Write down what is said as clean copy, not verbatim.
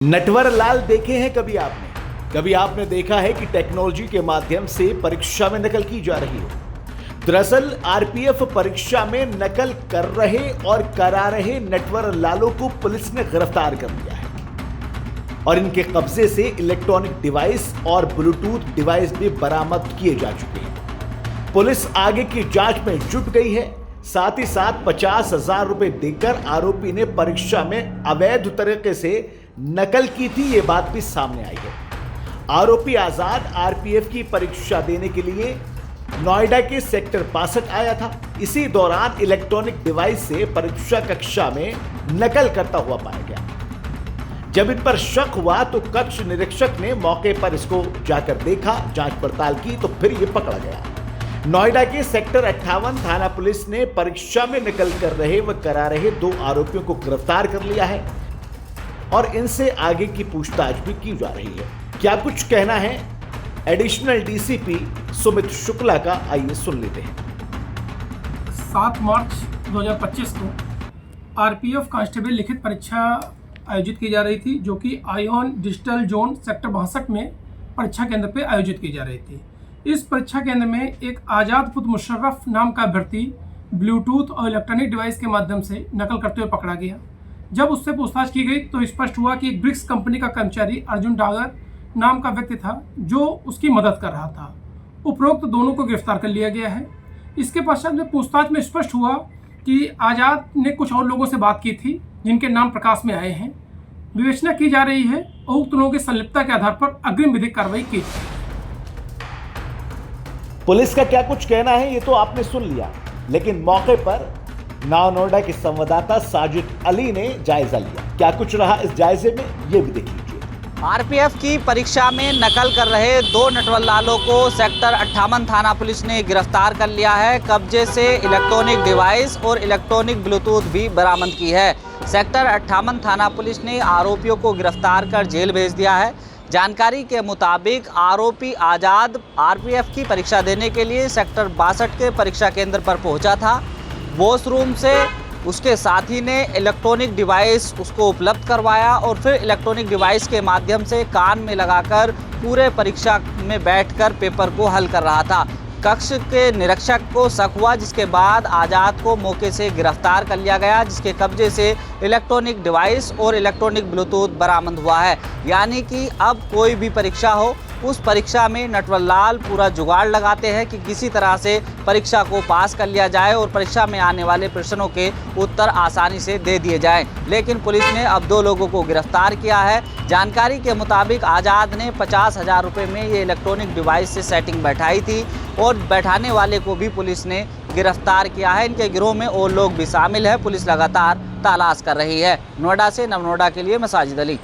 नटवर लाल देखे हैं कभी आपने देखा है कि टेक्नोलॉजी के माध्यम से परीक्षा में नकल की जा रही है। दरअसल आरपीएफ परीक्षा में नकल कर रहे और करा रहे नटवर लालों को पुलिस ने गिरफ्तार कर लिया है और इनके कब्जे से इलेक्ट्रॉनिक डिवाइस और ब्लूटूथ डिवाइस भी बरामद किए जा चुके हैं। पुलिस आगे की जांच में जुट गई है। साथ ही साथ 50,000 रुपए देकर आरोपी ने परीक्षा में अवैध तरीके से नकल की थी, यह बात भी सामने आई है। आरोपी आजाद आरपीएफ की परीक्षा देने के लिए नोएडा के सेक्टर 62 आया था। इसी दौरान इलेक्ट्रॉनिक डिवाइस से परीक्षा कक्षा में नकल करता हुआ पाया गया। जब इन पर शक हुआ तो कक्ष निरीक्षक ने मौके पर इसको जाकर देखा, जांच पड़ताल की तो फिर यह पकड़ा गया। नोएडा के सेक्टर 58 थाना पुलिस ने परीक्षा में नकल कर रहे व करा रहे 2 आरोपियों को गिरफ्तार कर लिया है और इनसे आगे की पूछताछ भी की जा रही है। क्या कुछ कहना है एडिशनल डीसीपी सुमित शुक्ला का, आइए सुन लेते हैं। 7 मार्च 2025 को आरपीएफ कांस्टेबल लिखित परीक्षा आयोजित की जा रही थी, जो कि आयोन डिजिटल जोन सेक्टर 62 में परीक्षा केंद्र पर आयोजित की जा रही थी। इस परीक्षा केंद्र में एक आजाद पुत्र मुशर्रफ नाम का अभ्यर्थी ब्लूटूथ और इलेक्ट्रॉनिक डिवाइस के माध्यम से नकल करते हुए पकड़ा गया। जब उससे पूछताछ की गई तो स्पष्ट हुआ कि एक ब्रिक्स कंपनी का कर्मचारी अर्जुन डागर नाम का व्यक्ति था जो उसकी मदद कर रहा था। उपरोक्त दोनों को गिरफ्तार कर लिया गया है। इसके पश्चात में पूछताछ में स्पष्ट हुआ कि आजाद ने कुछ और लोगों से बात की थी जिनके नाम प्रकाश में आए हैं। विवेचना की जा रही है और उक्त लोगों की संलिप्तता के आधार पर अग्रिम विधिक कार्रवाई की जाएगी। पुलिस का क्या कुछ कहना है ये तो आपने सुन लिया, लेकिन मौके पर नोएडा के संवाददाता साजिद अली ने जायजा लिया। क्या कुछ रहा इस जायजे में, ये भी देख लीजिए। आरपीएफ की परीक्षा में नकल कर रहे 2 नटवर लालों को सेक्टर 58 थाना पुलिस ने गिरफ्तार कर लिया है। कब्जे से इलेक्ट्रॉनिक डिवाइस और इलेक्ट्रॉनिक ब्लूटूथ भी बरामद की है। सेक्टर 58 थाना पुलिस ने आरोपियों को गिरफ्तार कर जेल भेज दिया है। जानकारी के मुताबिक आरोपी आजाद आरपीएफ की परीक्षा देने के लिए सेक्टर 62 के परीक्षा केंद्र पर पहुंचा था। वॉशरूम से उसके साथी ने इलेक्ट्रॉनिक डिवाइस उसको उपलब्ध करवाया और फिर इलेक्ट्रॉनिक डिवाइस के माध्यम से कान में लगाकर पूरे परीक्षा में बैठकर पेपर को हल कर रहा था। कक्ष के निरीक्षक को शक हुआ, जिसके बाद आजाद को मौके से गिरफ्तार कर लिया गया, जिसके कब्जे से इलेक्ट्रॉनिक डिवाइस और इलेक्ट्रॉनिक ब्लूटूथ बरामद हुआ है। यानी कि अब कोई भी परीक्षा हो, उस परीक्षा में नटवर लाल पूरा जुगाड़ लगाते हैं कि किसी तरह से परीक्षा को पास कर लिया जाए और परीक्षा में आने वाले प्रश्नों के उत्तर आसानी से दे दिए जाएं। लेकिन पुलिस ने अब 2 लोगों को गिरफ्तार किया है। जानकारी के मुताबिक आजाद ने 50,000 रुपये में ये इलेक्ट्रॉनिक डिवाइस से सेटिंग बैठाई थी और बैठाने वाले को भी पुलिस ने गिरफ्तार किया है। इनके गिरोह में और लोग भी शामिल हैं। पुलिस लगातार तलाश कर रही है। नोएडा से नव नोएडा के लिए मैं साजिद अली।